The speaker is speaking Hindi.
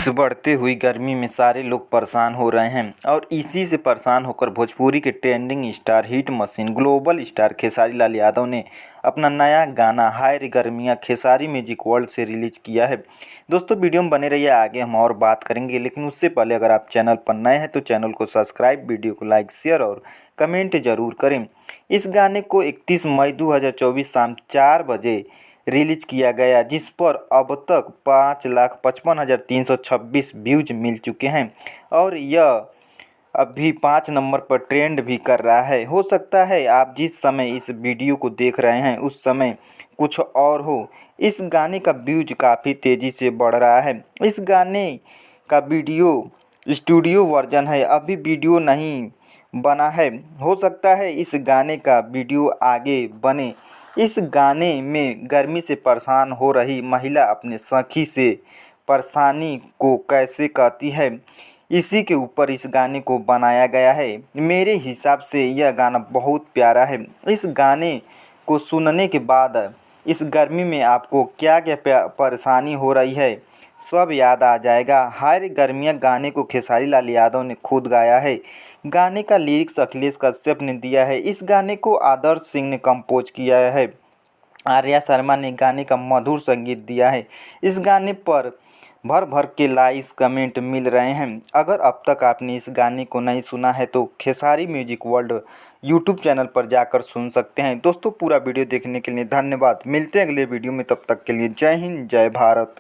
इस बढ़ती हुई गर्मी में सारे लोग परेशान हो रहे हैं और इसी से परेशान होकर भोजपुरी के trending star, hit machine, global star Khesari Lal Yadav ने अपना नया गाना हाय रे गर्मियाँ खेसारी म्यूजिक वर्ल्ड से रिलीज किया है। दोस्तों वीडियो में बने रहिए, आगे हम और बात करेंगे, लेकिन उससे पहले अगर आप चैनल पर नए हैं तो चैनल को सब्सक्राइब, वीडियो को लाइक, शेयर और कमेंट जरूर करें। इस गाने को 31 मई 2024 शाम 4 बजे रिलीज किया गया, जिस पर अब तक 5,55,326 व्यूज मिल चुके हैं और यह अभी 5 नंबर पर ट्रेंड भी कर रहा है। हो सकता है आप जिस समय इस वीडियो को देख रहे हैं उस समय कुछ और हो। इस गाने का व्यूज काफ़ी तेज़ी से बढ़ रहा है। इस गाने का वीडियो स्टूडियो वर्जन है, अभी वीडियो नहीं बना है। हो सकता है इस गाने का वीडियो आगे बने। इस गाने में गर्मी से परेशान हो रही महिला अपने सखी से परेशानी को कैसे कहती है, इसी के ऊपर इस गाने को बनाया गया है। मेरे हिसाब से यह गाना बहुत प्यारा है। इस गाने को सुनने के बाद इस गर्मी में आपको क्या क्या परेशानी हो रही है सब याद आ जाएगा। हाय रे गर्मियाँ गाने को खेसारी लाल यादव ने खुद गाया है। गाने का लिरिक्स अखिलेश कश्यप ने दिया है। इस गाने को आदर्श सिंह ने कंपोज किया है। आर्या शर्मा ने गाने का मधुर संगीत दिया है। इस गाने पर भर भर के लाइक्स कमेंट मिल रहे हैं। अगर अब तक आपने इस गाने को नहीं सुना है तो Khesari music world YouTube channel पर जाकर सुन सकते हैं। दोस्तों पूरा वीडियो देखने के लिए धन्यवाद। मिलते हैं अगले वीडियो में, तब तक के लिए जय हिंद, जय भारत।